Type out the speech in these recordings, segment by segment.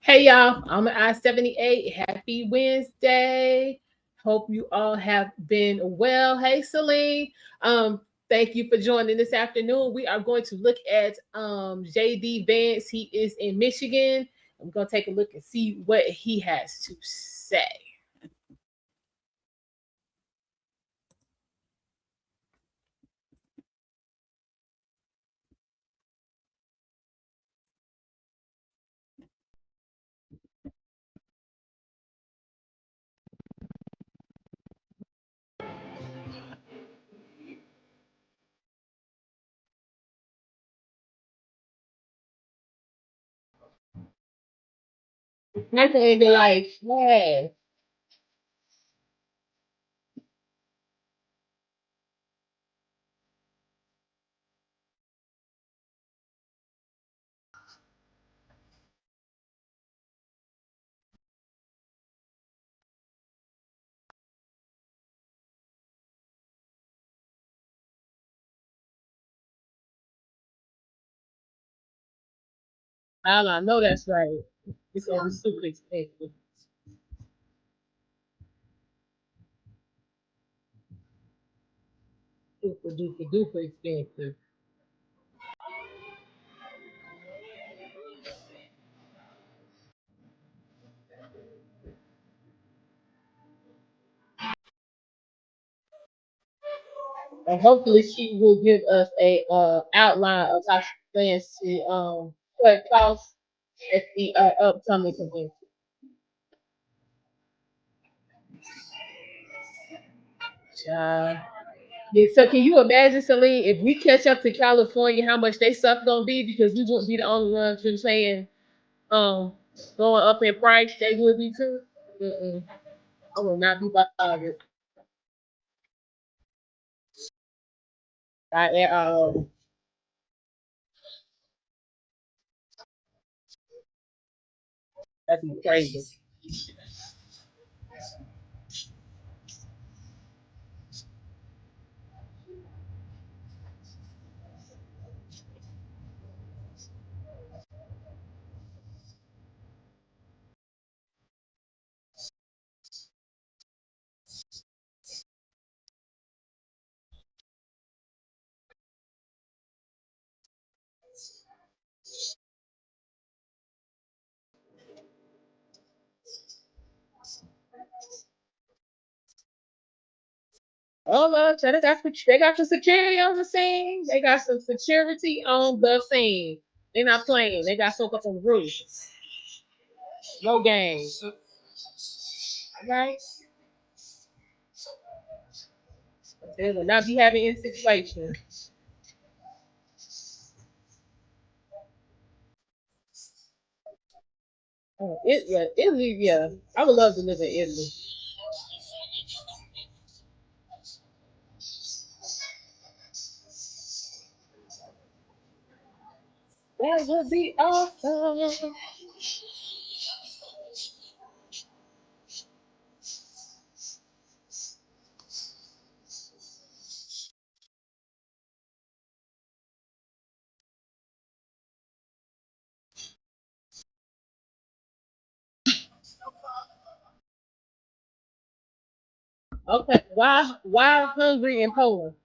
Hey y'all, I'm at I-78. Happy Wednesday. Hope you all have been well. Hey Celine. Thank you for joining this afternoon. We are going to look at JD Vance. He is in Michigan. I'm gonna take a look and see what he has to say. Nothing be like, yeah. I know that's right. It's gonna be super expensive. Super duper duper expensive. And hopefully she will give us a outline of how she plans to cut costs at the upcoming convention. Child. Yeah, so can you imagine, Celine, if we catch up to California, how much they stuff gonna be because we won't be the only ones who's saying um going up in price. They would be too. Mm-mm. I will not be bothered. Right there, that'd be crazy. Oh, well, so they got some security on the scene. They got some security on the scene. They're not playing. They got folk up on the roof. No games. Right? They will not be having any situation. Yeah, Italy, yeah. I would love to live in Italy. That would be awesome. Okay, why Hungary and Poland?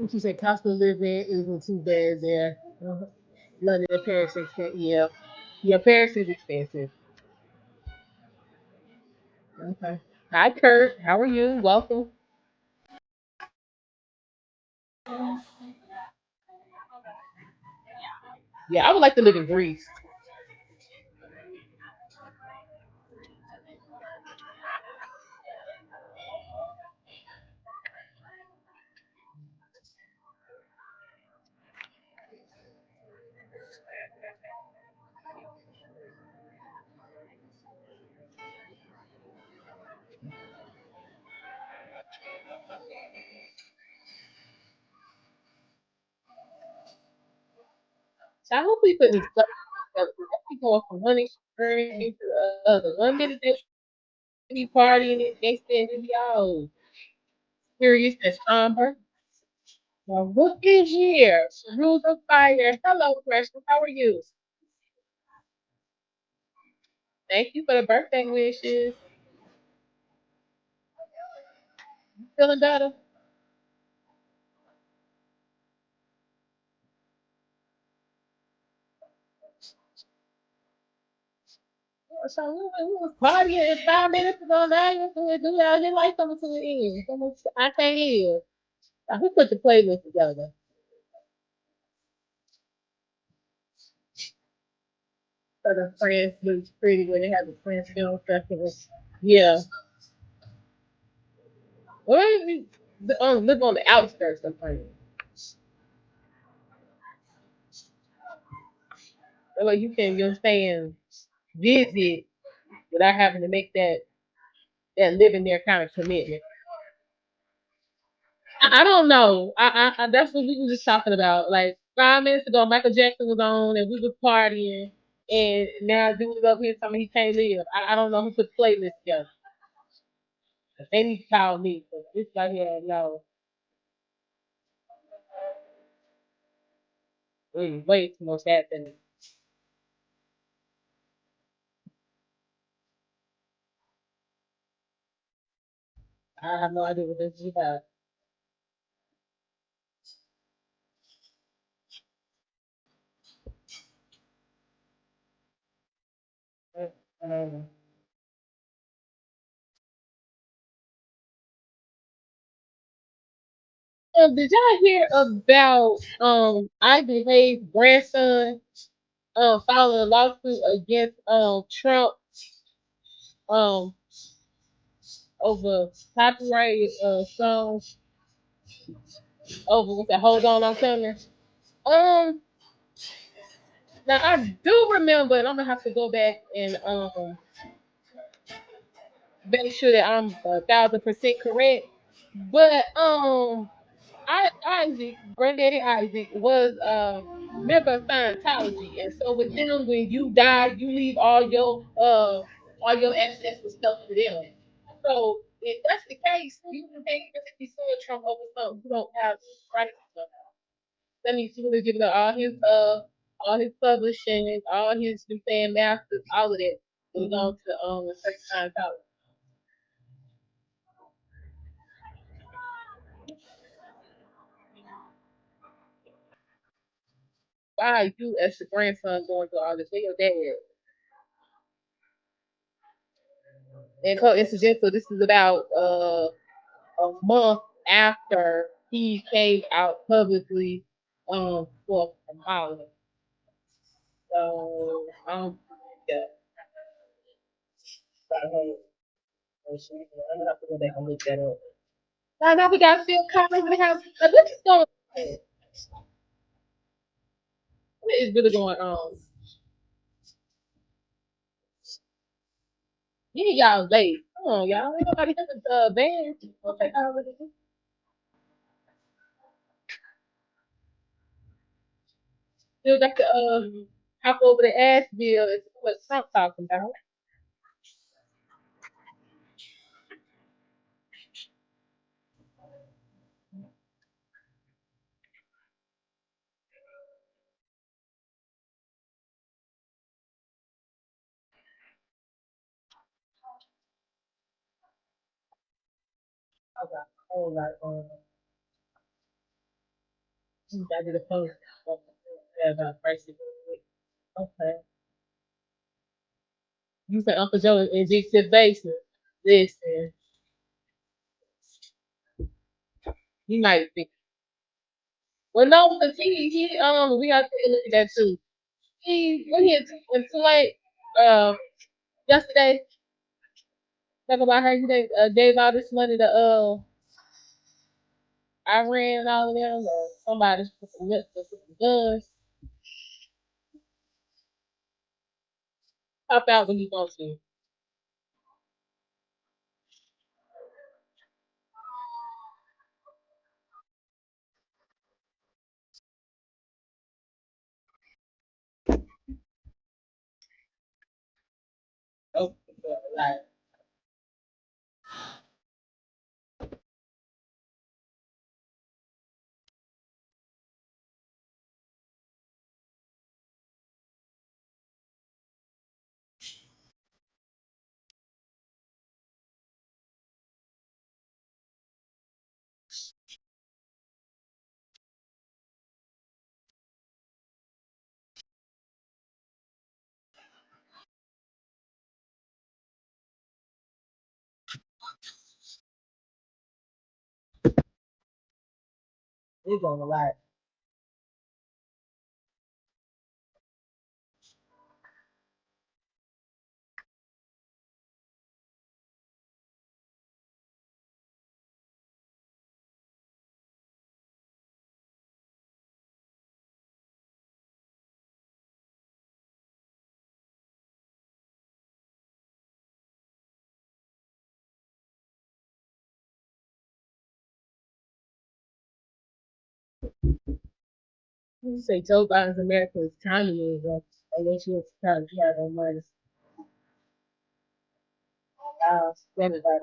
She said cost of living isn't too bad there. London and Paris is expensive. Yeah, yeah, Paris is expensive. Okay. Hi, Kurt. How are you? Welcome. Yeah, I would like to live in Greece. So I hope we put this stuff together. We going from one experience to the other. One minute they be partying, the next day they be all serious and somber. Well, look is here. Rules of fire. Hello, Precious. How are you? Thank you for the birthday wishes. Feeling better? So we was partying 5 minutes ago. Now you can do that. His life coming to the end. I can't hear. Now, who put the playlist together? For the Friends looks pretty when they have the Friends Film Festival. Yeah. Well, live on the outskirts of France. That way you can, you understand, visit without having to make that living there kind of commitment. I don't know. That's what we were just talking about. Like 5 minutes ago, Michael Jackson was on and we was partying, and now dude is up here telling me he can't live. I don't know who put the playlist together. They need to call me. 'Cause this right here, no, way too much happening. I have no idea what this is about. Um, did y'all hear about Ivy Hayes' grandson filing a lawsuit against Trump um over copyright songs over what's that? Hold on, I'm telling you. Um, now I do remember, and I'm gonna have to go back and make sure that I'm 1,000% correct. But Isaac, granddaddy Isaac, was a member of Scientology, and so with them, when you die, you leave all your assets and stuff to them. So if that's the case, you can't really be suing Trump over something you don't have rights to. That means he was giving up all his publishing, all his new fan masters, all of that was on to a certain Scientology. Why you as the grandson going through all this? Where your dad? And coincidental, this is about a month after he came out publicly for Holland. So yeah. I'm gonna have to go back and look that up. Now we got Phil Collins in the house. Like, what is going on? What is really going on? Yeah, y'all late. Come on, y'all. Ain't nobody got the band. Okay, still got to hop over the ass bill. Is what Trump talking about. Okay. Oh, like, I did a post about prices. Okay. You said Uncle Joe is Exit Basement. Listen, he might be. Well, no, because we got to look at that too. When he in too late yesterday, talk about how he gave all this money to Iran and all of them, or somebody put some guns. Pop out when you want to. Oh, like, he's on the lot. You say Joe Biden's America's communism, and then she was trying to have no money. Everybody.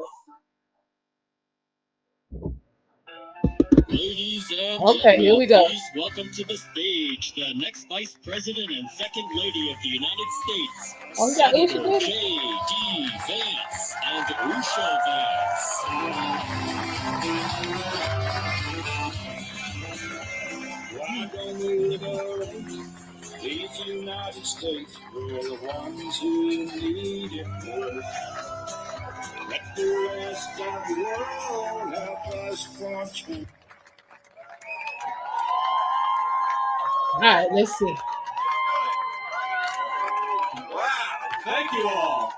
Ladies and Okay, here gentlemen, we go. please welcome to the stage the next Vice President and Second Lady of the United States, Oh, you got Usher Senator with it? JD Vance and Usha Vance. Why don't we liberate these United States? We're the ones who need it most. Let the rest of the world help us function. All right, let's see. Wow, thank you all.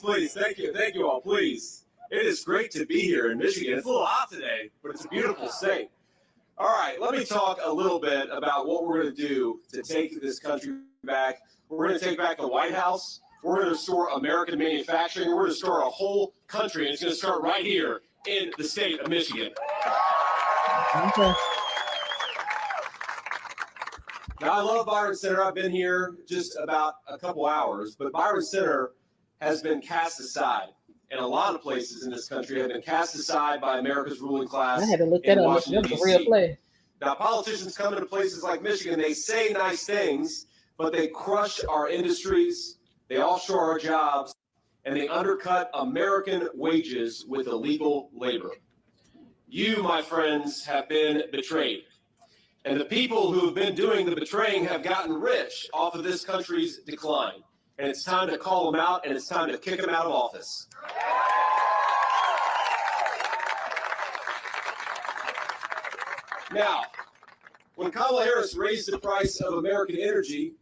Please. Thank you all. Please. It is great to be here in Michigan. It's a little hot today, but it's a beautiful state. All right, let me talk a little bit about what we're going to do to take this country back. We're going to take back the White House. We're going to restore American manufacturing. We're going to restore our whole country, and it's going to start right here in the state of Michigan. Okay. Now, I love Byron Center. I've been here just about a couple hours, but Byron Center has been cast aside. And a lot of places in this country have been cast aside by America's ruling class. I had to look that in up. Washington, That was a real D.C. play. Now, politicians come into places like Michigan, they say nice things, but they crush our industries, they offshore our jobs, and they undercut American wages with illegal labor. You, my friends, have been betrayed. And the people who have been doing the betraying have gotten rich off of this country's decline. And it's time to call them out, and it's time to kick them out of office. Now, when Kamala Harris raised the price of American energy,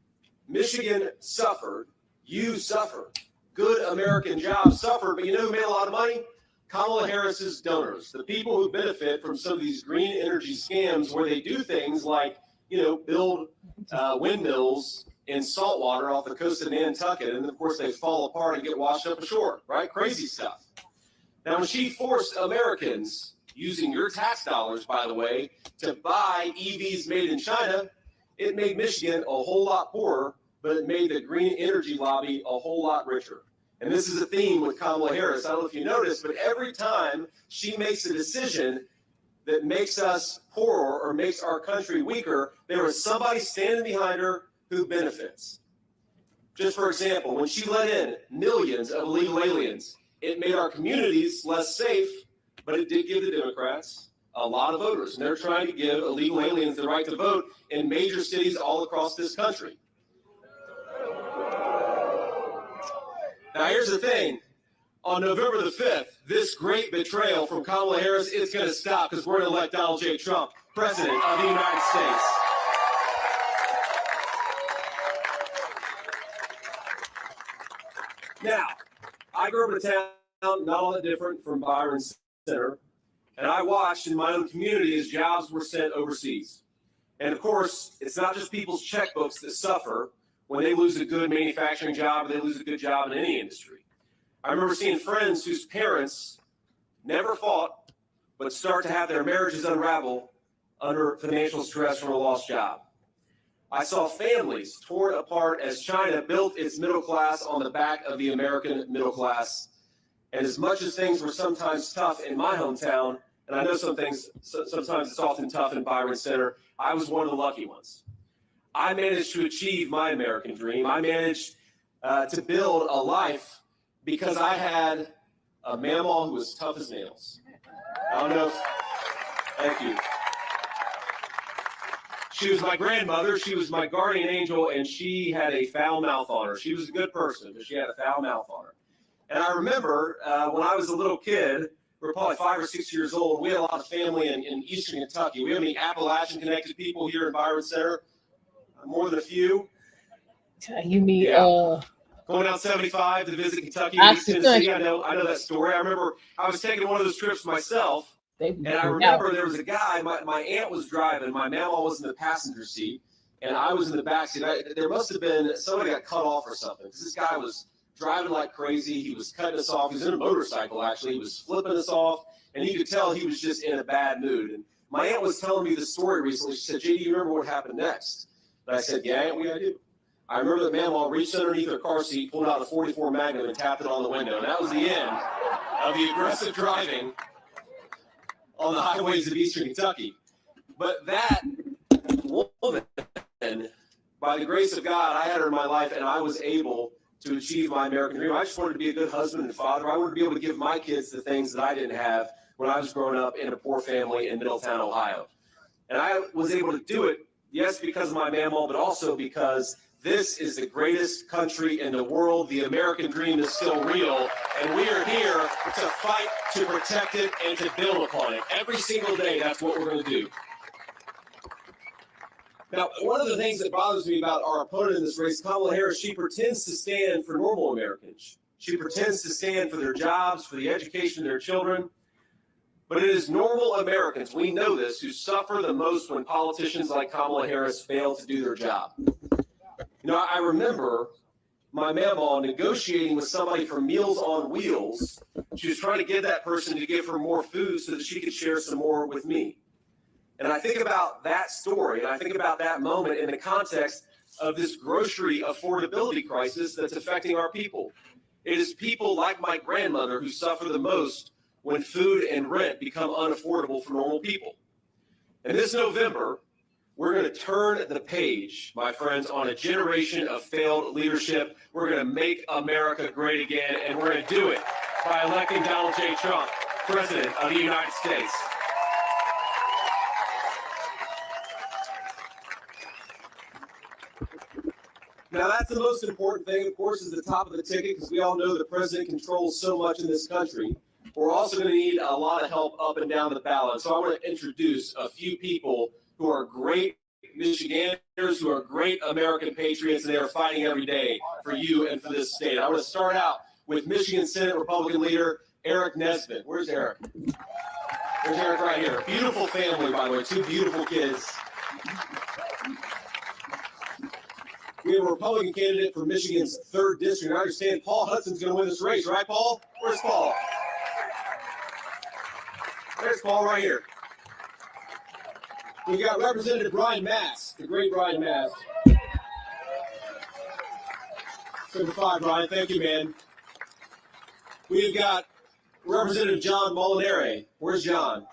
Michigan suffered. You suffered. Good American jobs suffered, but you know who made a lot of money? Kamala Harris's donors, the people who benefit from some of these green energy scams where they do things like, build windmills in saltwater off the coast of Nantucket, and of course they fall apart and get washed up ashore, right? Crazy stuff. Now, when she forced Americans, using your tax dollars, by the way, to buy EVs made in China, it made Michigan a whole lot poorer, but it made the green energy lobby a whole lot richer. And this is a theme with Kamala Harris. I don't know if you noticed, but every time she makes a decision that makes us poorer or makes our country weaker, there is somebody standing behind her who benefits. Just for example, when she let in millions of illegal aliens, it made our communities less safe, but it did give the Democrats a lot of voters. And they're trying to give illegal aliens the right to vote in major cities all across this country. Now, here's the thing. on November the 5th, this great betrayal from Kamala Harris is going to stop because we're going to elect Donald J. Trump, President of the United States. Now, I grew up in a town not all that different from Byron Center, and I watched in my own community as jobs were sent overseas. And of course, it's not just people's checkbooks that suffer when they lose a good manufacturing job or they lose a good job in any industry. I remember seeing friends whose parents never fought, but start to have their marriages unravel under financial stress from a lost job. I saw families torn apart as China built its middle class on the back of the American middle class. And as much as things were sometimes tough in my hometown, and I know sometimes it's often tough in Byron Center, I was one of the lucky ones. I managed to achieve my American dream. I managed to build a life because I had a mamaw who was tough as nails. I don't know. Thank you. She was my grandmother. She was my guardian angel, and she had a foul mouth on her. She was a good person, but she had a foul mouth on her. And I remember when I was a little kid, we were probably 5 or 6 years old. We had a lot of family in eastern Kentucky. We have any Appalachian-connected people here in Byron Center? More than a few. You mean going down 75 to visit Kentucky, East Tennessee. I know that story. I remember I was taking one of those trips myself. And I remember there was a guy, my aunt was driving, my mama was in the passenger seat, and I was in the back seat. There must have been, somebody got cut off or something, because this guy was driving like crazy. He was cutting us off. He was in a motorcycle, actually. He was flipping us off, and you could tell he was just in a bad mood. And my aunt was telling me the story recently. She said, JD, you remember what happened next? And I said, yeah, Aunt, I do. I remember that mama reached underneath her car seat, pulled out a .44 Magnum, and tapped it on the window. And that was the end of the aggressive driving on the highways of eastern Kentucky. But that woman, by the grace of God, I had her in my life, and I was able to achieve my American dream. I just wanted to be a good husband and father. I wanted to be able to give my kids the things that I didn't have when I was growing up in a poor family in Middletown, Ohio. And I was able to do it, yes, because of my mamaw, but also because this is the greatest country in the world. The American dream is still real, and we are here to fight, to protect it, and to build upon it. Every single day, that's what we're going to do. Now, one of the things that bothers me about our opponent in this race, Kamala Harris, she pretends to stand for normal Americans. She pretends to stand for their jobs, for the education of their children. But it is normal Americans, we know this, who suffer the most when politicians like Kamala Harris fail to do their job. You know, I remember my mamaw negotiating with somebody from Meals on Wheels. She was trying to get that person to give her more food so that she could share some more with me. And I think about that story, and I think about that moment in the context of this grocery affordability crisis that's affecting our people. It is people like my grandmother who suffer the most when food and rent become unaffordable for normal people. And this November, we're going to turn the page, my friends, on a generation of failed leadership. We're going to make America great again, and we're going to do it by electing Donald J. Trump, President of the United States. Now, that's the most important thing, of course, is the top of the ticket, because we all know the president controls so much in this country. We're also going to need a lot of help up and down the ballot. So I want to introduce a few people who are great Michiganders, who are great American patriots, and they are fighting every day for you and for this state. I want to start out with Michigan Senate Republican leader Eric Nesbitt. Where's Eric? There's Eric right here. Beautiful family, by the way, 2 beautiful kids. We have a Republican candidate for Michigan's 3rd district. I understand Paul Hudson's going to win this race, right, Paul? Where's Paul? There's Paul right here. We've got Representative Brian Mass, the great Brian Mass. Number 5, Brian. Thank you, man. We've got Representative John Molinari. Where's John?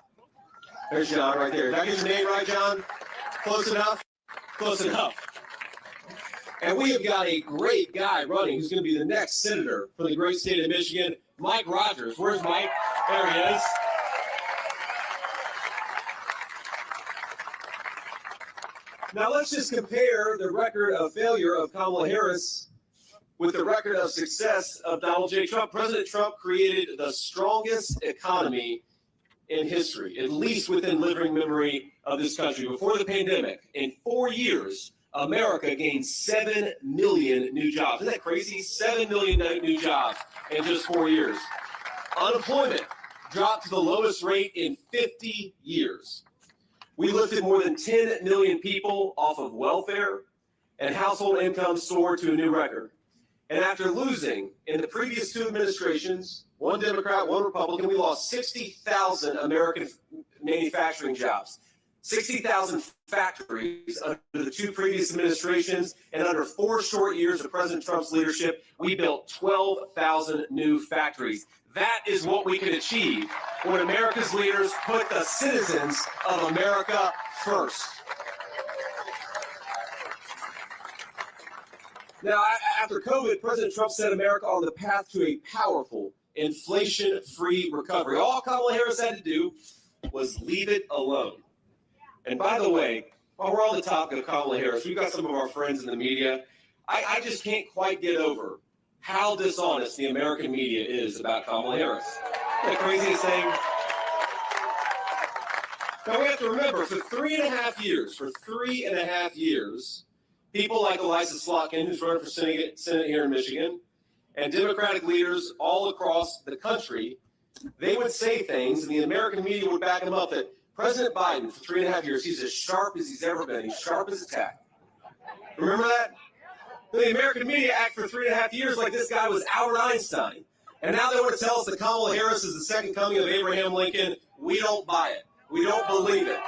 There's John right there. Did I get your name right, John? Close enough? Close enough. And we have got a great guy running who's going to be the next senator for the great state of Michigan, Mike Rogers. Where's Mike? There he is. Now let's just compare the record of failure of Kamala Harris With the record of success of Donald J. Trump, President Trump created the strongest economy in history, at least within living memory of this country. Before the pandemic, in 4 years, America gained 7 million new jobs. Isn't that crazy? 7 million new jobs in just 4 years. Unemployment dropped to the lowest rate in 50 years. We lifted more than 10 million people off of welfare, and household income soared to a new record. And after losing in the previous 2 administrations, one Democrat, one Republican, we lost 60,000 American manufacturing jobs, 60,000 factories under the 2 previous administrations, and under 4 short years of President Trump's leadership, we built 12,000 new factories. That is what we can achieve when America's leaders put the citizens of America first. Now, after COVID, President Trump set America on the path to a powerful, inflation-free recovery. All Kamala Harris had to do was leave it alone. And by the way, while we're on the topic of Kamala Harris, we've got some of our friends in the media. I just can't quite get over how dishonest the American media is about Kamala Harris. The craziest thing. Now, we have to remember, for 3.5 years, people like Elisa Slotkin, who's running for Senate here in Michigan, and Democratic leaders all across the country, they would say things, and the American media would back them up, that President Biden, for 3.5 years, he's as sharp as he's ever been. He's sharp as a tack. Remember that? The American media act for 3.5 years like this guy was Albert Einstein. And now they want to tell us that Kamala Harris is the second coming of Abraham Lincoln. We don't buy it. We don't believe it.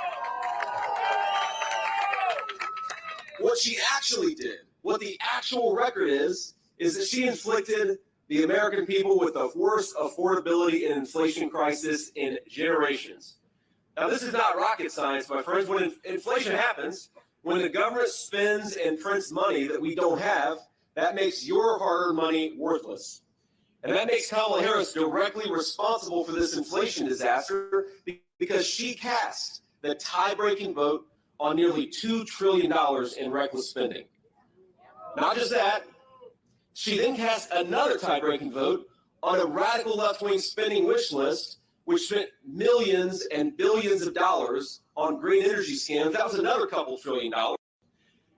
What she actually did, what the actual record is that she inflicted the American people with the worst affordability and inflation crisis in generations. Now, this is not rocket science, my friends. When inflation happens, when the government spends and prints money that we don't have, that makes your hard-earned money worthless. And that makes Kamala Harris directly responsible for this inflation disaster because she cast the tie-breaking vote on nearly $2 trillion in reckless spending. Not just that, she then cast another tie-breaking vote on a radical left-wing spending wish list, which spent millions and billions of dollars on green energy scams. That was another couple $1 trillion.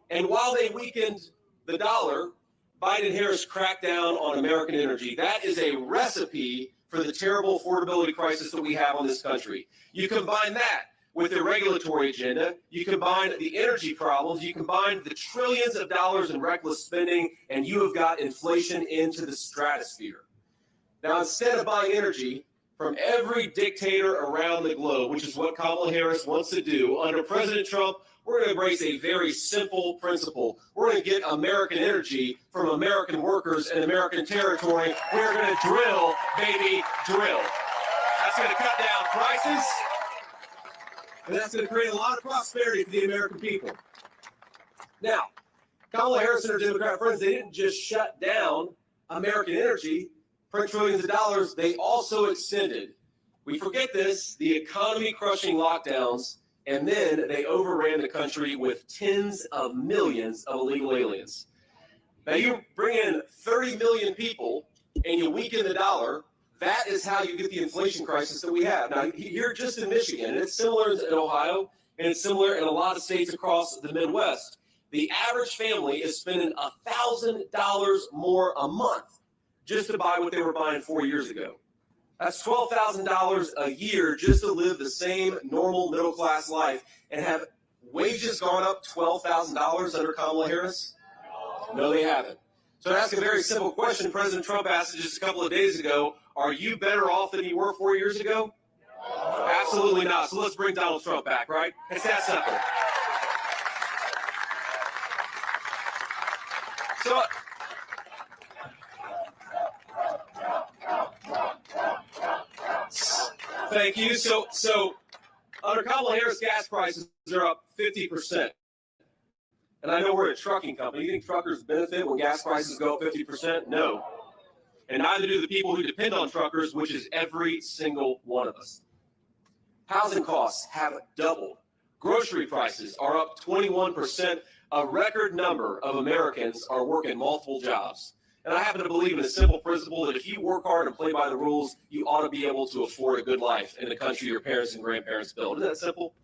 And while they weakened the dollar, Biden and Harris cracked down on American energy. That is a recipe for the terrible affordability crisis that we have on this country. You combine that with the regulatory agenda, you combine the energy problems, you combine the trillions of dollars in reckless spending, and you have got inflation into the stratosphere. Now, instead of buying energy from every dictator around the globe, which is what Kamala Harris wants to do, under President Trump, we're going to embrace a very simple principle. We're going to get American energy from American workers and American territory. We're going to drill, baby, drill. That's going to cut down prices, and that's going to create a lot of prosperity for the American people. Now, Kamala Harris and her Democrat friends, they didn't just shut down American energy, print trillions of dollars, they also extended, we forget this, the economy-crushing lockdowns, and then they overran the country with tens of millions of illegal aliens. Now, you bring in 30 million people and you weaken the dollar, that is how you get the inflation crisis that we have. Now, here just in Michigan, and it's similar in Ohio, and it's similar in a lot of states across the Midwest, the average family is spending $1,000 more a month just to buy what they were buying 4 years ago. That's $12,000 a year just to live the same normal middle-class life. And have wages gone up $12,000 under Kamala Harris? No, they haven't. So to ask a very simple question, President Trump asked just a couple of days ago, are you better off than you were 4 years ago? Absolutely not. So let's bring Donald Trump back, right? It's that simple. So, thank you. So under Kamala Harris, gas prices are up 50%. And I know we're a trucking company. You think truckers benefit when gas prices go up 50%? No. And neither do the people who depend on truckers, which is every single one of us. Housing costs have doubled. Grocery prices are up 21%. A record number of Americans are working multiple jobs. And I happen to believe in a simple principle that if you work hard and play by the rules, you ought to be able to afford a good life in the country your parents and grandparents built. Isn't that simple?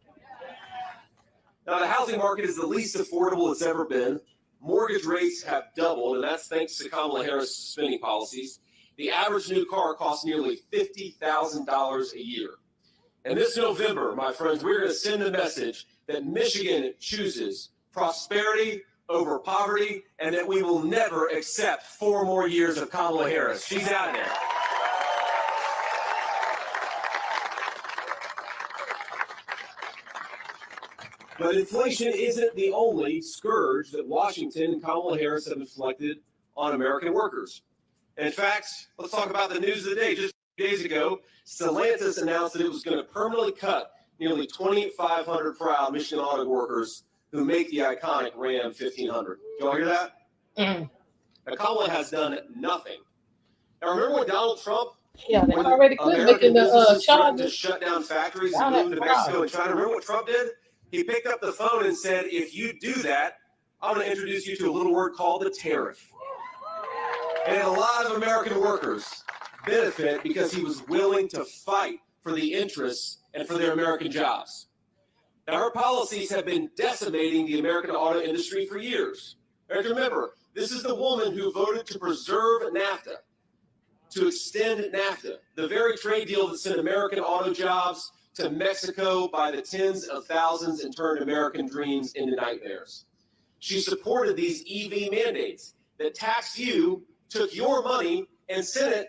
Now, the housing market is the least affordable it's ever been. Mortgage rates have doubled, and that's thanks to Kamala Harris' spending policies. The average new car costs nearly $50,000 a year. And this November, my friends, we're going to send a message that Michigan chooses prosperity over poverty, and that we will never accept 4 more years of Kamala Harris. She's out of there. But inflation isn't the only scourge that Washington and Kamala Harris have inflicted on American workers. In fact, let's talk about the news of the day. Just a few days ago, Stellantis announced that it was going to permanently cut nearly 2,500 proud Michigan auto workers who make the iconic Ram 1500. Did y'all hear that? Mm. Now, Kamala has done nothing. Now, remember when Donald Trump, Yeah, they already quit American making the businesses threatened to charges. shut down factories and move to Mexico and China? Remember what Trump did? He picked up the phone and said, if you do that, I'm going to introduce you to a little word called a tariff. And a lot of American workers benefit because he was willing to fight for the interests and for their American jobs. Now, her policies have been decimating the American auto industry for years. And remember, this is the woman who voted to preserve NAFTA, to extend NAFTA, the very trade deal that sent American auto jobs to Mexico by the tens of thousands and turned American dreams into nightmares. She supported these EV mandates that taxed you, took your money, and sent it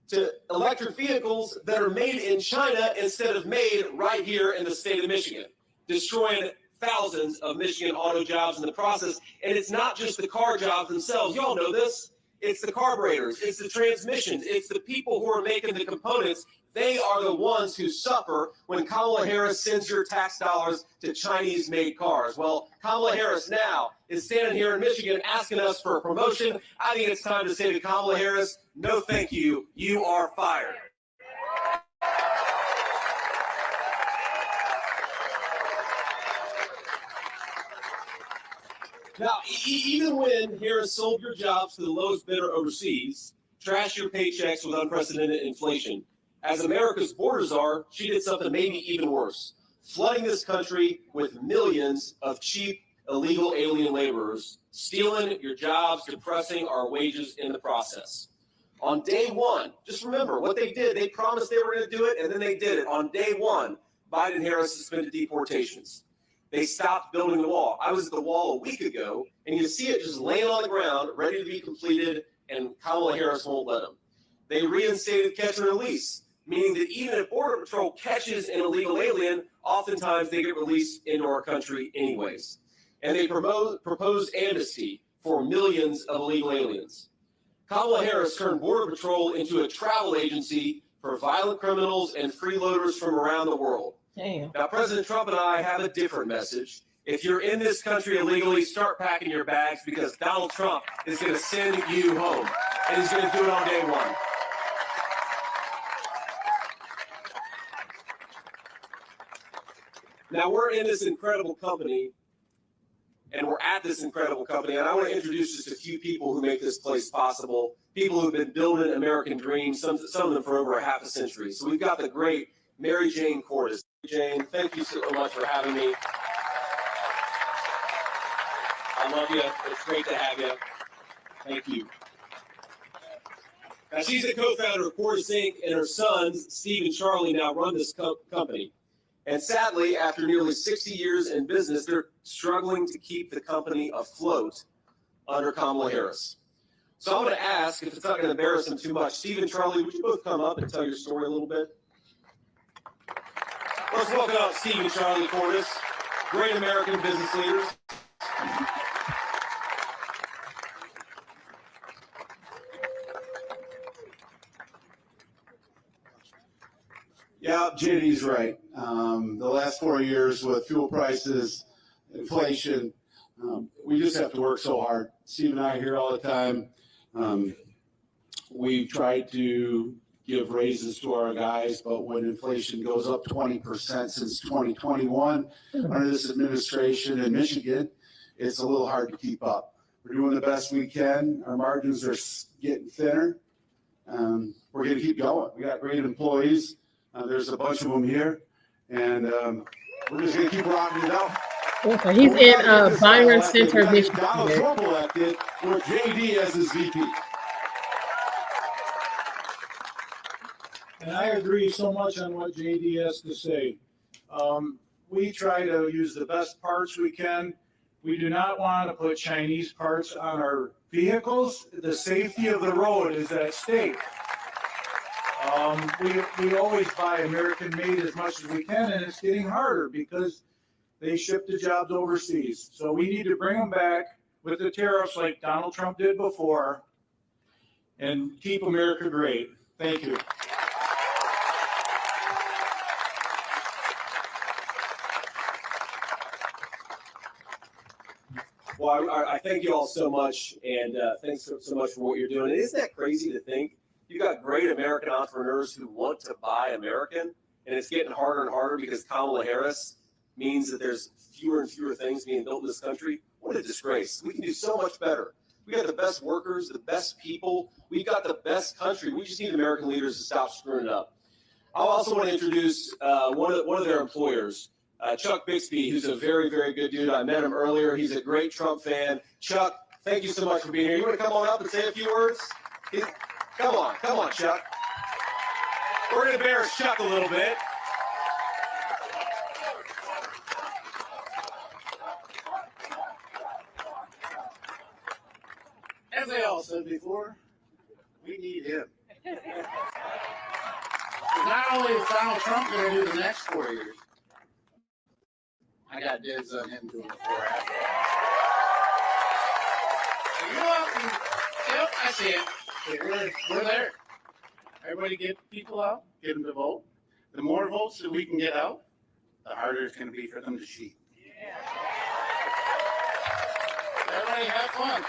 to electric vehicles that are made in China instead of made right here in the state of Michigan, destroying thousands of Michigan auto jobs in the process. And it's not just the car jobs themselves. Y'all know this. It's the carburetors. It's the transmissions. It's the people who are making the components. They are the ones who suffer when Kamala Harris sends your tax dollars to Chinese-made cars. Well, Kamala Harris now is standing here in Michigan asking us for a promotion. I think it's time to say to Kamala Harris, no thank you. You are fired. Now, even when Harris sold your jobs to the lowest bidder overseas, trashed your paychecks with unprecedented inflation, as America's borders are, she did something maybe even worse, flooding this country with millions of cheap, illegal alien laborers, stealing your jobs, depressing our wages in the process. On day one, just remember what they did. They promised they were going to do it, and then they did it. On day one, Biden-Harris suspended deportations. They stopped building the wall. I was at the wall a week ago, and you see it just laying on the ground, ready to be completed, and Kamala Harris won't let them. They reinstated catch and release, meaning that even if Border Patrol catches an illegal alien, oftentimes they get released into our country anyways. And they proposed amnesty for millions of illegal aliens. Kamala Harris turned Border Patrol into a travel agency for violent criminals and freeloaders from around the world. Damn. Now, President Trump and I have a different message. If you're in this country illegally, start packing your bags because Donald Trump is going to send you home, and he's going to do it on day one. Now, we're in this incredible company, and we're at this incredible company, and I want to introduce just a few people who make this place possible, people who have been building American dreams, some of them for over a half a century. So we've got the great Mary Jane Cordes. Jane, thank you so much for having me. I love you. It's great to have you. Thank you. Now, she's the co-founder of Cordes Inc., and her sons, Steve and Charlie, now run this company. And sadly, after nearly 60 years in business, they're struggling to keep the company afloat under Kamala Harris. So I'm going to ask, if it's not going to embarrass them too much, Steve and Charlie, would you both come up and tell your story a little bit? Let's welcome out Steve and Charlie Cordes, great American business leaders. Yeah, JD's right. The last 4 years with fuel prices, inflation, we just have to work so hard. Steve and I are here all the time. We've tried to give raises to our guys, but when inflation goes up 20% since 2021 under this administration in Michigan, it's a little hard to keep up. We're doing the best we can. Our margins are getting thinner. We're going to keep going. We got great employees. There's a bunch of them here, and we're just going to keep rocking it out. So he's in Byron Center, Michigan. Donald Trump elected with JD as his VP. And I agree so much on what JD has to say. We try to use the best parts we can. We do not want to put Chinese parts on our vehicles. The safety of the road is at stake. We always buy American made as much as we can, and it's getting harder because they ship the jobs overseas. So we need to bring them back with the tariffs like Donald Trump did before and keep America great. Thank you. Well, I thank you all so much, and thanks so much for what you're doing. And isn't that crazy to think? You've got great American entrepreneurs who want to buy American, and it's getting harder and harder because Kamala Harris means that there's fewer and fewer things being built in this country. What a disgrace. We can do so much better. We got the best workers, the best people. We've got the best country. We just need American leaders to stop screwing it up. I also want to introduce one of their employers, Chuck Bixby, who's a very, very good dude. I met him earlier. He's a great Trump fan. Chuck, thank you so much for being here. You want to come on up and say a few words? Come on, Chuck. We're going to embarrass Chuck a little bit. As I all said before, we need him. Not only is Donald Trump going to do the next 4 years, I got dibs on him doing the 4 after. You know, yep, I see it. We're there. Everybody get people out, get them to vote. The more votes that we can get out, the harder it's going to be for them to cheat. Yeah. Everybody have fun.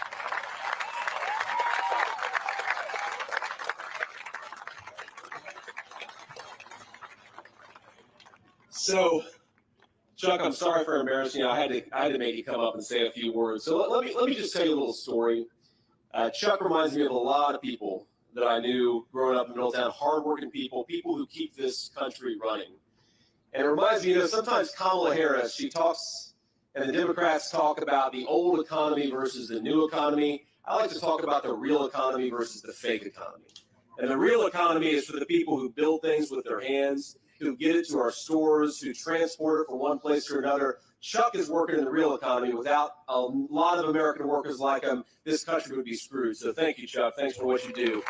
So, Chuck, I'm sorry for embarrassing you. I had to make you come up and say a few words. So let me just tell you a little story. Chuck reminds me of a lot of people that I knew growing up in Middletown, hardworking people who keep this country running. And it reminds me, sometimes Kamala Harris, she talks, and the Democrats talk about the old economy versus the new economy. I like to talk about the real economy versus the fake economy. And the real economy is for the people who build things with their hands, who get it to our stores, who transport it from one place to another. Chuck is working in the real economy. Without a lot of American workers like him, this country would be screwed. So thank you, Chuck. Thanks for what you do.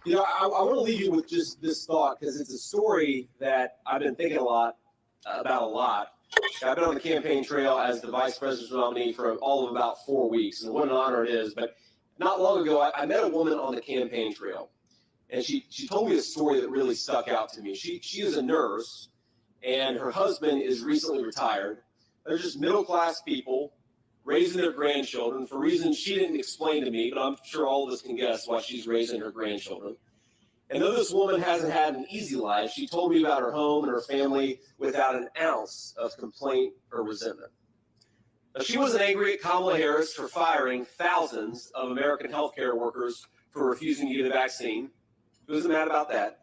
I want to leave you with just this thought because it's a story that I've been thinking about a lot. I've been on the campaign trail as the vice presidential nominee for all of about 4 weeks, and what an honor it is. But not long ago, I met a woman on the campaign trail. And she told me a story that really stuck out to me. She is a nurse, and her husband is recently retired. They're just middle-class people raising their grandchildren for reasons she didn't explain to me, but I'm sure all of us can guess why she's raising her grandchildren. And though this woman hasn't had an easy life, she told me about her home and her family without an ounce of complaint or resentment. Now, she wasn't angry at Kamala Harris for firing thousands of American healthcare workers for refusing to get a vaccine. She wasn't mad about that.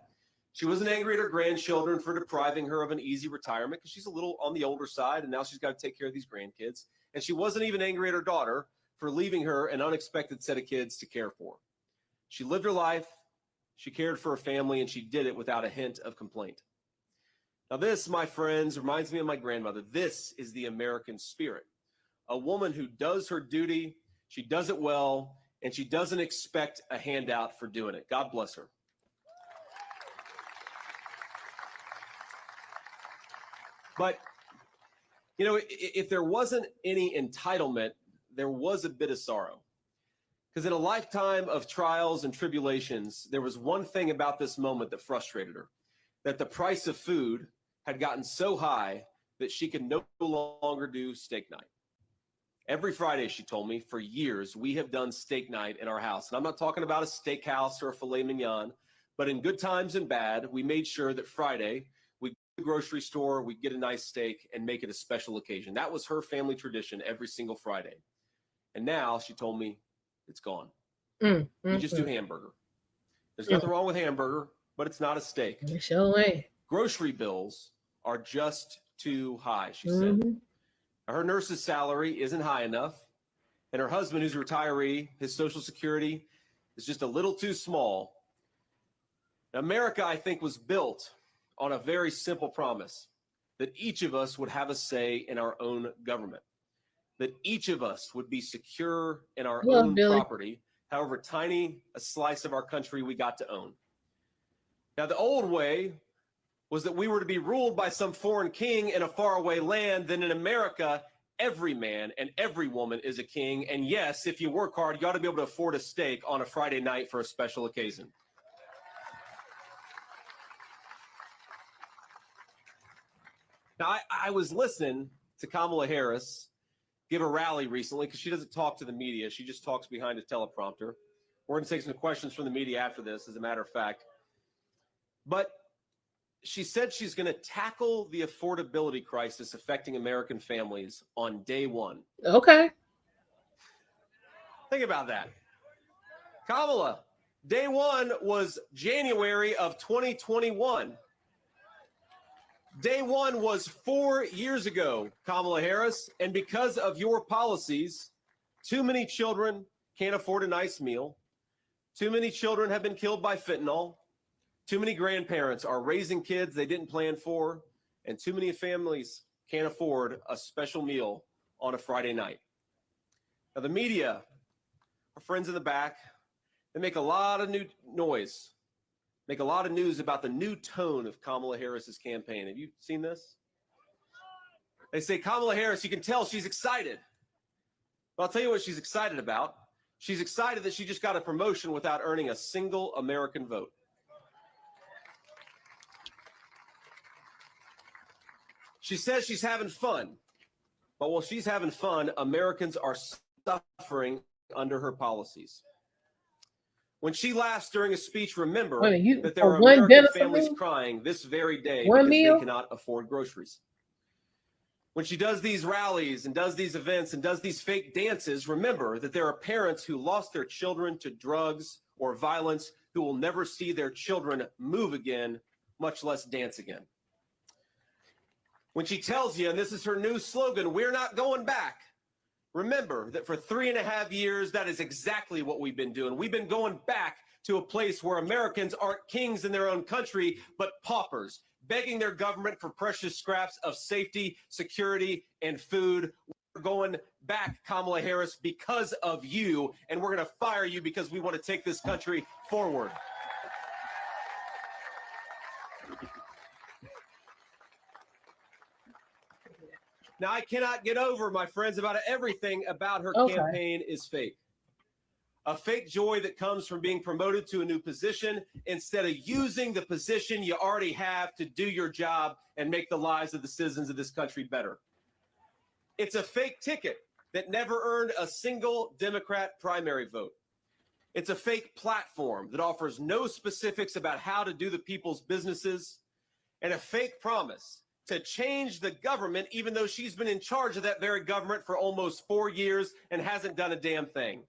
She wasn't angry at her grandchildren for depriving her of an easy retirement because she's a little on the older side and now she's got to take care of these grandkids. And she wasn't even angry at her daughter for leaving her an unexpected set of kids to care for. She lived her life, she cared for her family, and she did it without a hint of complaint. Now this, my friends, reminds me of my grandmother. This is the American spirit. A woman who does her duty, she does it well, and she doesn't expect a handout for doing it. God bless her. But, if there wasn't any entitlement, there was a bit of sorrow. Because in a lifetime of trials and tribulations, there was one thing about this moment that frustrated her, that the price of food had gotten so high that she could no longer do steak night. Every Friday, she told me, for years, we have done steak night in our house. And I'm not talking about a steakhouse or a filet mignon, but in good times and bad, we made sure that Friday, the grocery store, we'd get a nice steak and make it a special occasion. That was her family tradition every single Friday. And now she told me it's gone. You just do hamburger. There's nothing wrong with hamburger, but it's not a steak. Sure ain't. Grocery bills are just too high, she said. Her nurse's salary isn't high enough. And her husband, who's a retiree, his Social Security is just a little too small. America, I think, was built on a very simple promise that each of us would have a say in our own government, that each of us would be secure in our own property, however tiny a slice of our country we got to own. Now, the old way was that we were to be ruled by some foreign king in a faraway land. Then in America, every man and every woman is a king. And yes, if you work hard, you ought to be able to afford a steak on a Friday night for a special occasion. Now, I was listening to Kamala Harris give a rally recently because she doesn't talk to the media. She just talks behind a teleprompter. We're going to take some questions from the media after this, as a matter of fact. But she said she's going to tackle the affordability crisis affecting American families on day one. Okay. Think about that. Kamala, day one was January of 2021. Day one was 4 years ago, Kamala Harris, and because of your policies, too many children can't afford a nice meal. Too many children have been killed by fentanyl. Too many grandparents are raising kids they didn't plan for, and too many families can't afford a special meal on a Friday night. Now, the media, our friends in the back, they make a lot of new noise, make a lot of news about the new tone of Kamala Harris's campaign. Have you seen this? They say, Kamala Harris, you can tell she's excited. But I'll tell you what she's excited about. She's excited that she just got a promotion without earning a single American vote. She says she's having fun. But while she's having fun, Americans are suffering under her policies. When she laughs during a speech, remember that there are American families crying this very day because they cannot afford groceries. When she does these rallies and does these events and does these fake dances, remember that there are parents who lost their children to drugs or violence who will never see their children move again, much less dance again. When she tells you, and this is her new slogan, we're not going back, remember that for 3.5 years, that is exactly what we've been doing. We've been going back to a place where Americans aren't kings in their own country, but paupers, begging their government for precious scraps of safety, security, and food. We're going back, Kamala Harris, because of you, and we're going to fire you because we want to take this country forward. Now, I cannot get over, my friends, about everything about her campaign is fake. A fake joy that comes from being promoted to a new position instead of using the position you already have to do your job and make the lives of the citizens of this country better. It's a fake ticket that never earned a single Democrat primary vote. It's a fake platform that offers no specifics about how to do the people's businesses, and a fake promise to change the government, even though she's been in charge of that very government for almost 4 years and hasn't done a damn thing.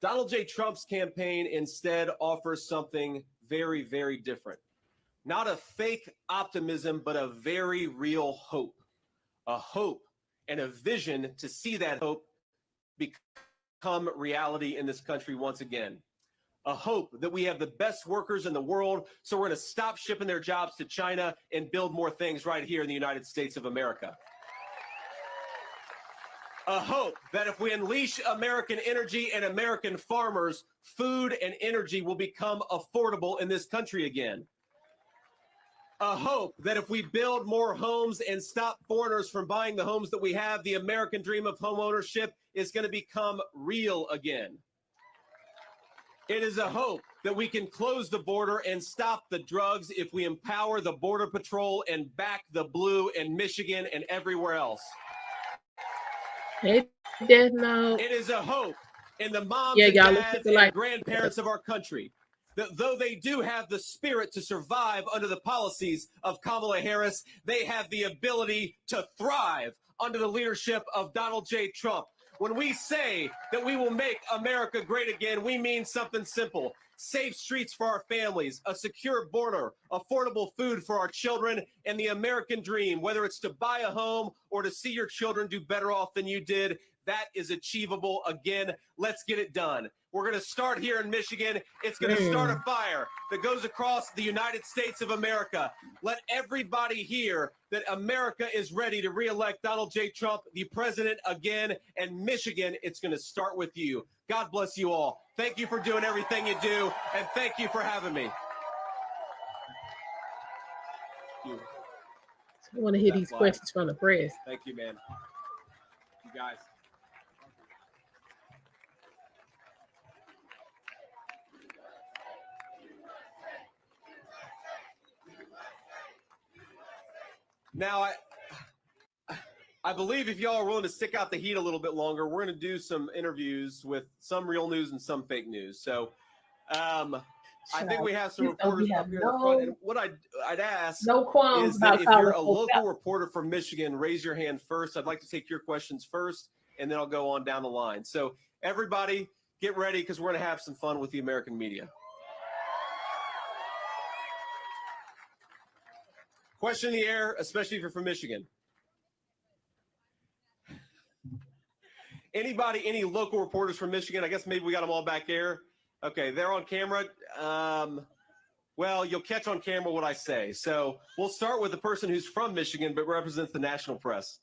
Donald J. Trump's campaign instead offers something very, very different. Not a fake optimism, but a very real hope. A hope and a vision to see that hope become reality in this country once again. A hope that we have the best workers in the world, so we're going to stop shipping their jobs to China and build more things right here in the United States of America. A hope that if we unleash American energy and American farmers, food and energy will become affordable in this country again. A hope that if we build more homes and stop foreigners from buying the homes that we have, the American dream of home ownership is going to become real again. It is a hope that we can close the border and stop the drugs if we empower the Border Patrol and back the blue in Michigan and everywhere else. It is a hope and the moms Yeah, and y'all, let's dads hit the and like. grandparents of our country. That though they do have the spirit to survive under the policies of Kamala Harris, they have the ability to thrive under the leadership of Donald J. Trump. When we say that we will make America great again, we mean something simple. Safe streets for our families, a secure border, affordable food for our children, and the American dream, whether it's to buy a home or to see your children do better off than you did, that is achievable again. Let's get it done. We're going to start here in Michigan. It's going to start a fire that goes across the United States of America. Let everybody hear that America is ready to reelect Donald J. Trump, the president again. And Michigan, it's going to start with you. God bless you all. Thank you for doing everything you do. And thank you for having me. I want to hear these questions from the press. Thank you, man. You guys. Now, I believe if y'all are willing to stick out the heat a little bit longer, we're going to do some interviews with some real news and some fake news. So I think we have some reporters up here in the front. And what I'd ask is that if you're a local reporter from Michigan, raise your hand first. I'd like to take your questions first, and then I'll go on down the line. So everybody get ready because we're going to have some fun with the American media. Question in the air, especially if you're from Michigan. Anybody, any local reporters from Michigan? I guess maybe we got them all back there. Okay, they're on camera. Well, you'll catch on camera what I say. So we'll start with the person who's from Michigan but represents the national press.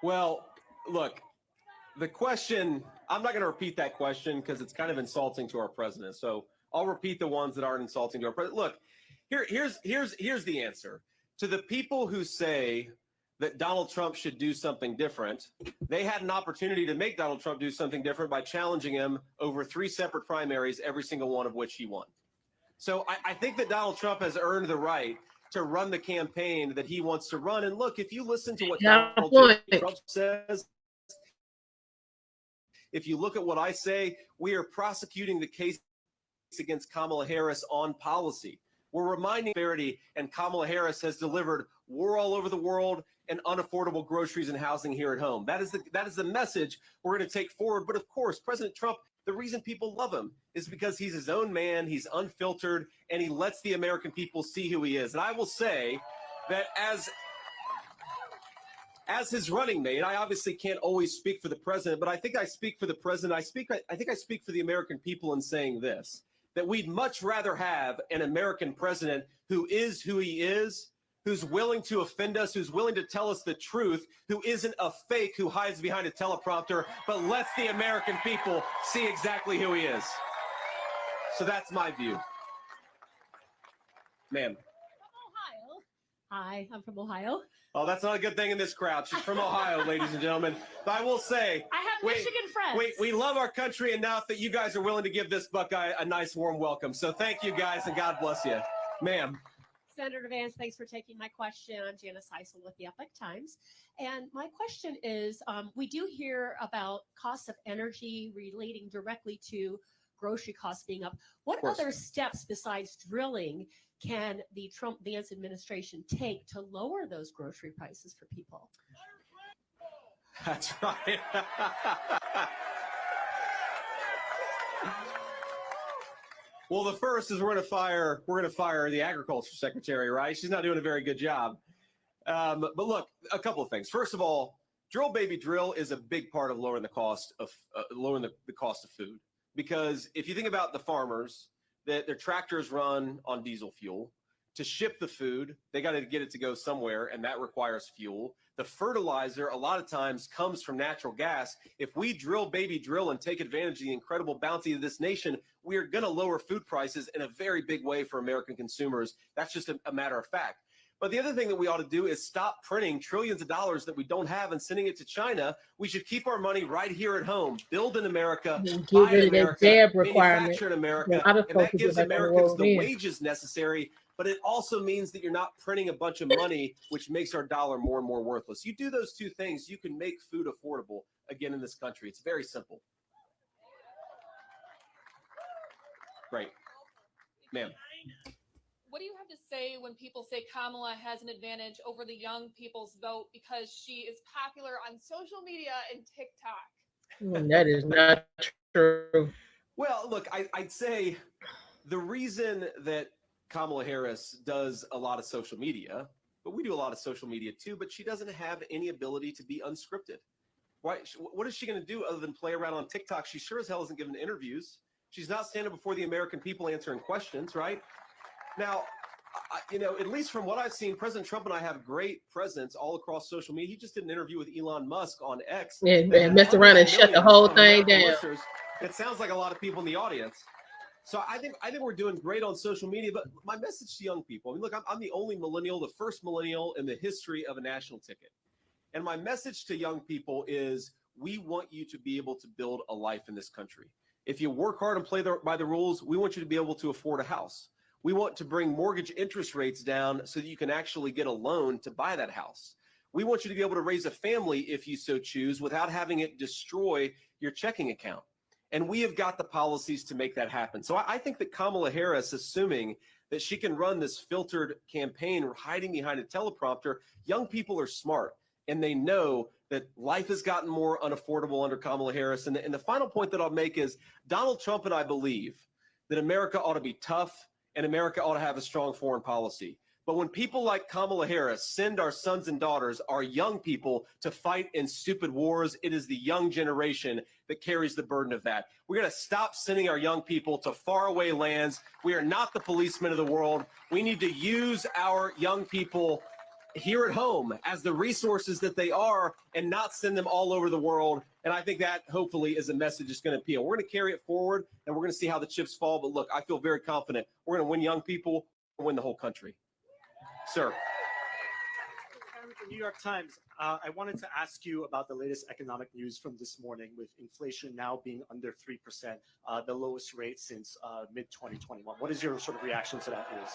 Well, look, the question, I'm not going to repeat that question because it's kind of insulting to our president. So I'll repeat the ones that aren't insulting to our president. Look, here's the answer. To the people who say that Donald Trump should do something different, they had an opportunity to make Donald Trump do something different by challenging him over 3 separate primaries, every single one of which he won. So I think that Donald Trump has earned the right to run the campaign that he wants to run. And look, if you listen to what Donald J. Trump says, if you look at what I say, we are prosecuting the case against Kamala Harris on policy. We're reminding prosperity, and Kamala Harris has delivered war all over the world and unaffordable groceries and housing here at home. That is the message we're going to take forward. But of course, President Trump, the reason people love him is because he's his own man, he's unfiltered, and he lets the American people see who he is. And I will say that as his running mate, I obviously can't always speak for the president, but I think I speak for the president. I think I speak for the American people in saying this, that we'd much rather have an American president who is who he is, who's willing to offend us, who's willing to tell us the truth, who isn't a fake who hides behind a teleprompter, but lets the American people see exactly who he is. So that's my view. Ma'am. Ohio. Hi, I'm from Ohio. Oh, that's not a good thing in this crowd. She's from Ohio, ladies and gentlemen. But I will say, I have Michigan friends. We love our country enough that you guys are willing to give this Buckeye a nice warm welcome. So thank you guys, and God bless you. Ma'am. Senator Vance, thanks for taking my question. I'm Janice Heisel with the Epoch Times. And my question is, we do hear about costs of energy relating directly to grocery costs being up. What other steps besides drilling can the Trump-Vance administration take to lower those grocery prices for people? That's right. Well, the first is we're going to fire the agriculture secretary, right? She's not doing a very good job. But look, a couple of things. First of all, drill baby drill is a big part of lowering the cost of food, because if you think about the farmers, that their tractors run on diesel fuel. To ship the food, they got to get it to go somewhere, and that requires fuel. The fertilizer a lot of times comes from natural gas. If we drill baby drill and take advantage of the incredible bounty of this nation, we are going to lower food prices in a very big way for American consumers. That's just a matter of fact. But the other thing that we ought to do is stop printing trillions of dollars that we don't have and sending it to China. We should keep our money right here at home. Build in America, Get buy in rid of that America, jab requirement. manufacture in America, A lot of and that folks gives get back on the Americans road the then. wages necessary. But it also means that you're not printing a bunch of money, which makes our dollar more and more worthless. You do those two things, you can make food affordable again in this country. It's very simple. Right. Ma'am. What do you have to say when people say Kamala has an advantage over the young people's vote because she is popular on social media and TikTok? That is not true. Well, look, I'd say the reason that Kamala Harris does a lot of social media, but we do a lot of social media too, but she doesn't have any ability to be unscripted. Why? What is she going to do other than play around on TikTok? She sure as hell isn't giving interviews. She's not standing before the American people answering questions, right? Now, at least from what I've seen, President Trump and I have great presence all across social media. He just did an interview with Elon Musk on X. And messed around and shut the whole thing down. It sounds like a lot of people in the audience. So I think we're doing great on social media. But my message to young people, I mean, look, I'm the only millennial, the first millennial in the history of a national ticket. And my message to young people is we want you to be able to build a life in this country. If you work hard and play by the rules, we want you to be able to afford a house. We want to bring mortgage interest rates down so that you can actually get a loan to buy that house. We want you to be able to raise a family if you so choose without having it destroy your checking account. And we have got the policies to make that happen. So I think that Kamala Harris, assuming that she can run this filtered campaign hiding behind a teleprompter, young people are smart and they know that life has gotten more unaffordable under Kamala Harris. And the final point that I'll make is Donald Trump and I believe that America ought to be tough and America ought to have a strong foreign policy. But when people like Kamala Harris send our sons and daughters, our young people, to fight in stupid wars, it is the young generation that carries the burden of that. We're going to stop sending our young people to faraway lands. We are not the policemen of the world. We need to use our young people here at home as the resources that they are and not send them all over the world. And I think that hopefully is a message that's going to appeal. We're going to carry it forward and we're going to see how the chips fall. But look, I feel very confident we're going to win young people and win the whole country. Sir. The New York Times, I wanted to ask you about the latest economic news from this morning with inflation now being under 3%, the lowest rate since mid-2021. What is your sort of reaction to that news?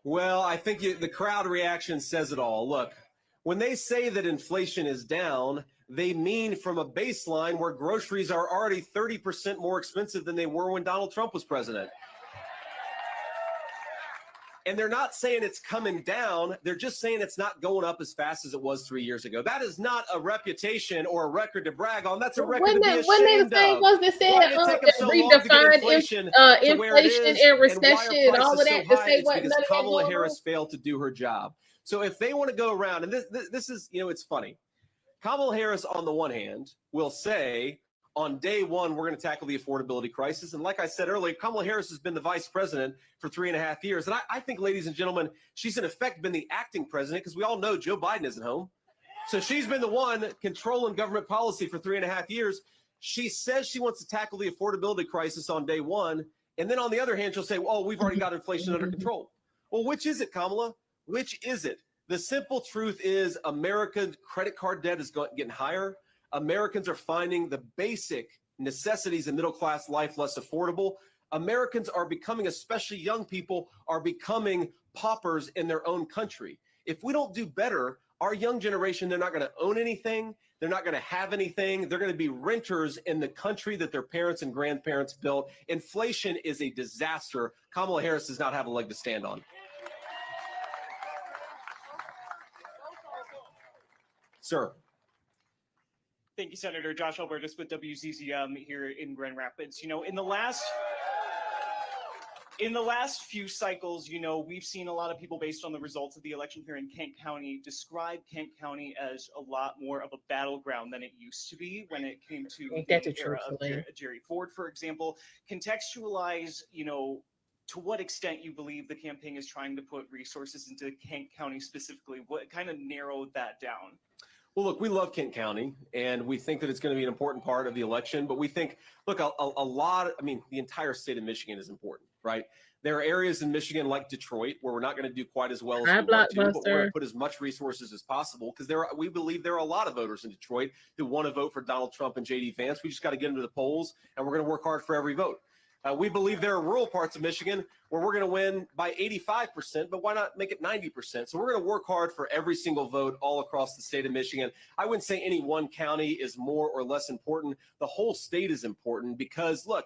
Well, I think the crowd reaction says it all. Look, when they say that inflation is down, they mean from a baseline where groceries are already 30% more expensive than they were when Donald Trump was president. And they're not saying it's coming down. They're just saying it's not going up as fast as it was 3 years ago. That is not a reputation or a record to brag on. That's a record to be ashamed of. Wasn't they the same ones that said redefined inflation and recession and all of that to say what none of that Kamala Harris failed to do her job. So if they want to go around, and this is, it's funny. Kamala Harris, on the one hand, will say, on day one, we're going to tackle the affordability crisis. And like I said earlier, Kamala Harris has been the vice president for 3.5 years. And I think, ladies and gentlemen, she's in effect been the acting president because we all know Joe Biden isn't home. So she's been the one controlling government policy for 3.5 years. She says she wants to tackle the affordability crisis on day one. And then on the other hand, she'll say, well, we've already got inflation under control. Well, which is it, Kamala? Which is it? The simple truth is American credit card debt is getting higher. Americans are finding the basic necessities of middle-class life less affordable. Americans are becoming, especially young people, are becoming paupers in their own country. If we don't do better, our young generation, they're not going to own anything. They're not going to have anything. They're going to be renters in the country that their parents and grandparents built. Inflation is a disaster. Kamala Harris does not have a leg to stand on. Sir. Thank you, Senator. Josh Albertus with WZZM here in Grand Rapids. In the last few cycles, we've seen a lot of people, based on the results of the election here in Kent County, describe Kent County as a lot more of a battleground than it used to be when it came to the era of Jerry Ford, for example. Contextualize, to what extent you believe the campaign is trying to put resources into Kent County specifically. What kind of narrowed that down? Well, look, we love Kent County, and we think that it's going to be an important part of the election. But we think, look, a lot, I mean, the entire state of Michigan is important, right? There are areas in Michigan like Detroit where we're not going to do quite as well as we want to, but we're going to put as much resources as possible because we believe there are a lot of voters in Detroit who want to vote for Donald Trump and JD Vance. We just got to get them to the polls, and we're going to work hard for every vote. We believe there are rural parts of Michigan where we're going to win by 85%, but why not make it 90%? So we're going to work hard for every single vote all across the state of Michigan. I wouldn't say any one county is more or less important. The whole state is important because, look,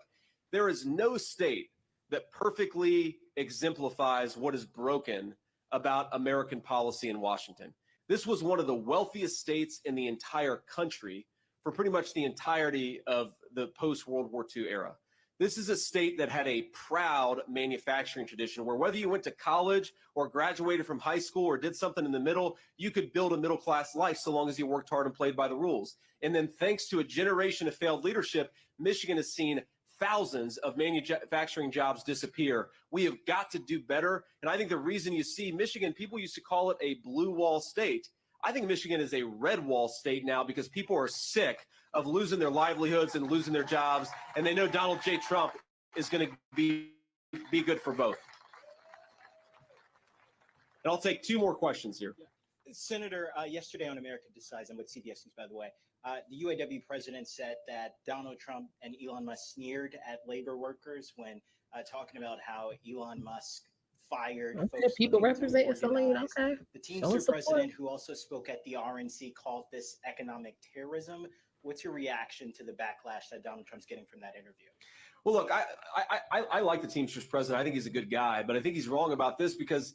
there is no state that perfectly exemplifies what is broken about American policy in Washington. This was one of the wealthiest states in the entire country for pretty much the entirety of the post-World War II era. This is a state that had a proud manufacturing tradition where whether you went to college or graduated from high school or did something in the middle, you could build a middle-class life so long as you worked hard and played by the rules. And then thanks to a generation of failed leadership, Michigan has seen thousands of manufacturing jobs disappear. We have got to do better. And I think the reason you see Michigan, people used to call it a blue wall state. I think Michigan is a red wall state now because people are sick of losing their livelihoods and losing their jobs. And they know Donald J. Trump is going to be good for both. And I'll take two more questions here. Senator, yesterday on America Decides, I'm with CBS News, by the way, the UAW president said that Donald Trump and Elon Musk sneered at labor workers when talking about how Elon Musk fired folks people representing Celine. Okay. The Teamster president, who also spoke at the RNC, called this economic terrorism. What's your reaction to the backlash that Donald Trump's getting from that interview? Well, look, I like the Teamsters president. I think he's a good guy, but I think he's wrong about this because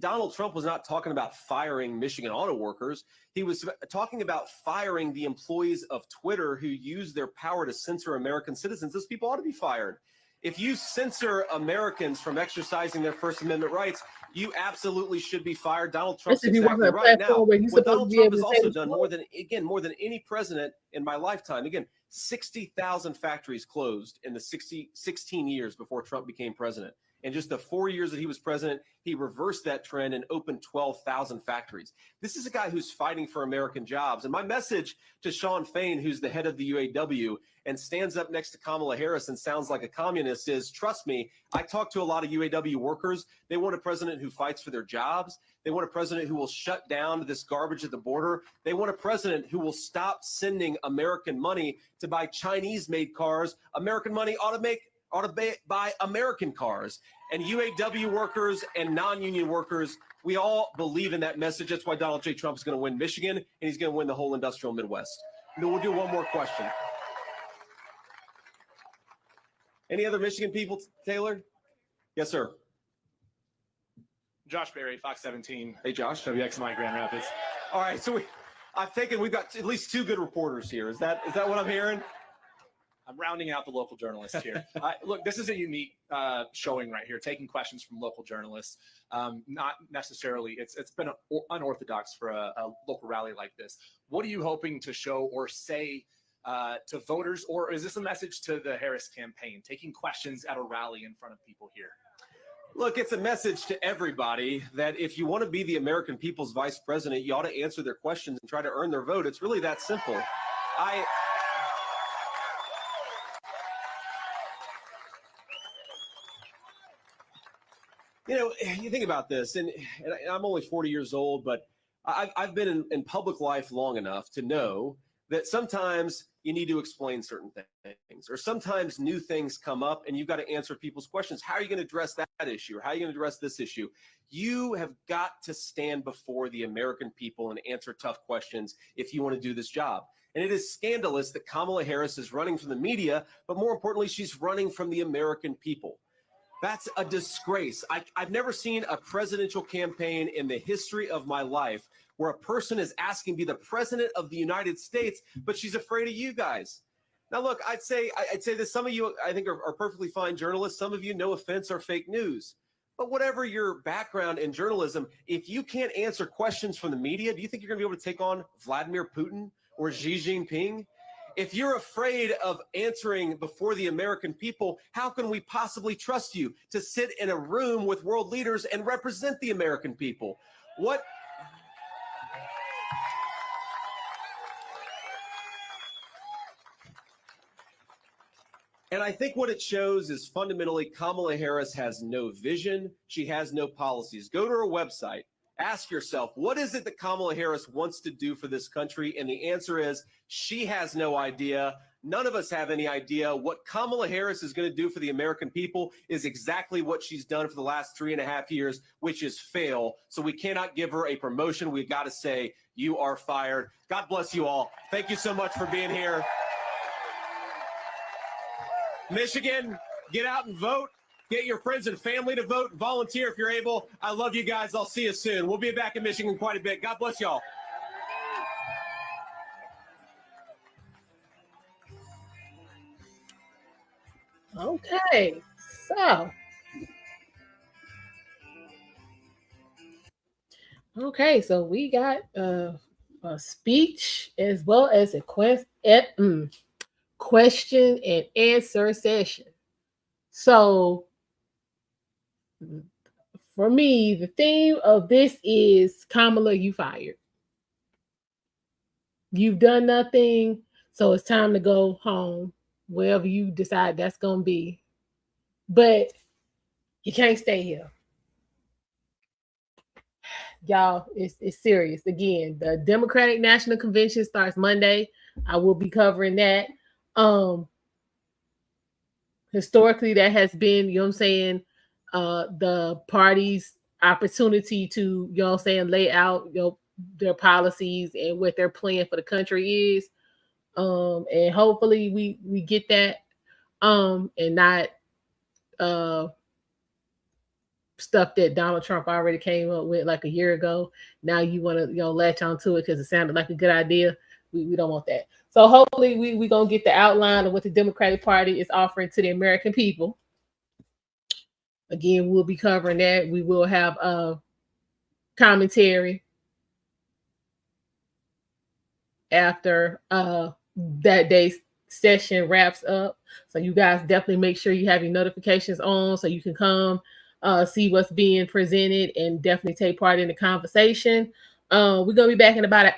Donald Trump was not talking about firing Michigan auto workers. He was talking about firing the employees of Twitter who use their power to censor American citizens. Those people ought to be fired. If you censor Americans from exercising their First Amendment rights, you absolutely should be fired. Donald Trump's exactly right. Now, what Donald Trump has also done more than any president in my lifetime, again, 60,000 factories closed in the 16 years before Trump became president. In just the 4 years that he was president, he reversed that trend and opened 12,000 factories. This is a guy who's fighting for American jobs. And my message to Sean Fain, who's the head of the UAW and stands up next to Kamala Harris and sounds like a communist, is, trust me, I talk to a lot of UAW workers. They want a president who fights for their jobs. They want a president who will shut down this garbage at the border. They want a president who will stop sending American money to buy Chinese-made cars. American money ought to buy American cars. And UAW workers and non-union workers, we all believe in that message. That's why Donald J. Trump is going to win Michigan, and he's going to win the whole industrial Midwest. And then we'll do one more question. Any other Michigan people, Taylor? Yes, sir. Josh Berry, Fox 17. Hey, Josh. WXMI Grand Rapids. All right, so we've got at least two good reporters here. Is that what I'm hearing? I'm rounding out the local journalists here. Look, this is a unique showing right here, taking questions from local journalists. Not necessarily, it's been unorthodox for a local rally like this. What are you hoping to show or say to voters, or is this a message to the Harris campaign, taking questions at a rally in front of people here? Look, it's a message to everybody that if you want to be the American people's vice president, you ought to answer their questions and try to earn their vote. It's really that simple. You know, you think about this, and I'm only 40 years old, but I've been in public life long enough to know that sometimes you need to explain certain things, or sometimes new things come up and you've got to answer people's questions. How are you going to address that issue? Or how are you going to address this issue? You have got to stand before the American people and answer tough questions if you want to do this job. And it is scandalous that Kamala Harris is running from the media, but more importantly, she's running from the American people. That's a disgrace. I've never seen a presidential campaign in the history of my life where a person is asking to be the president of the United States, but she's afraid of you guys. Now, look, I'd say that some of you, I think, are perfectly fine journalists. Some of you, no offense, are fake news. But whatever your background in journalism, if you can't answer questions from the media, do you think you're going to be able to take on Vladimir Putin or Xi Jinping? If you're afraid of answering before the American people, how can we possibly trust you to sit in a room with world leaders and represent the American people? And I think what it shows is fundamentally Kamala Harris has no vision. She has no policies. Go to her website. Ask yourself, what is it that Kamala Harris wants to do for this country? And the answer is she has no idea. None of us have any idea. What Kamala Harris is going to do for the American people is exactly what she's done for the last 3.5 years, which is fail. So we cannot give her a promotion. We've got to say, you are fired. God bless you all. Thank you so much for being here. Michigan, get out and vote. Get your friends and family to vote. Volunteer if you're able. I love you guys. I'll see you soon. We'll be back in Michigan quite a bit. God bless y'all. Okay, so we got a speech as well as a question and answer session. So for me, the theme of this is Kamala, you fired. You've done nothing, so it's time to go home, wherever you decide that's going to be. But you can't stay here. Y'all, it's serious. Again, the Democratic National Convention starts Monday. I will be covering that. Historically, that has been, you know what I'm saying, the party's opportunity to, you know what I'm saying, lay out, you know, their policies and what their plan for the country is. And hopefully we get that and not stuff that Donald Trump already came up with like a year ago. Now you want to, you know, latch onto it because it sounded like a good idea. We don't want that. So hopefully we gonna get the outline of what the Democratic Party is offering to the American people. Again, we'll be covering that. We will have commentary after that day's session wraps up. So you guys definitely make sure you have your notifications on so you can come see what's being presented and definitely take part in the conversation. We're gonna be back in about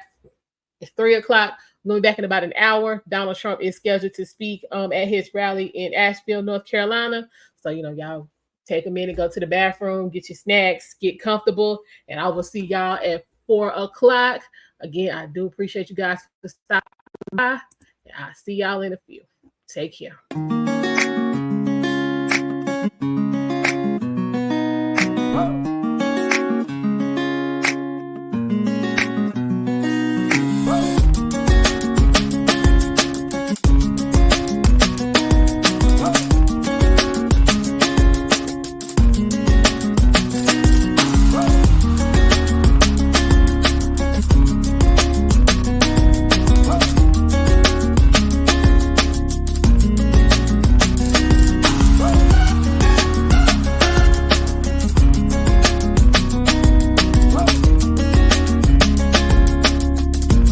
it's 3:00. We're gonna be back in about an hour. Donald Trump is scheduled to speak at his rally in Asheville, North Carolina. So y'all take a minute, go to the bathroom, get your snacks, get comfortable, and I will see y'all at 4:00. Again, I do appreciate you guys for stopping by. I'll see y'all in a few. Take care.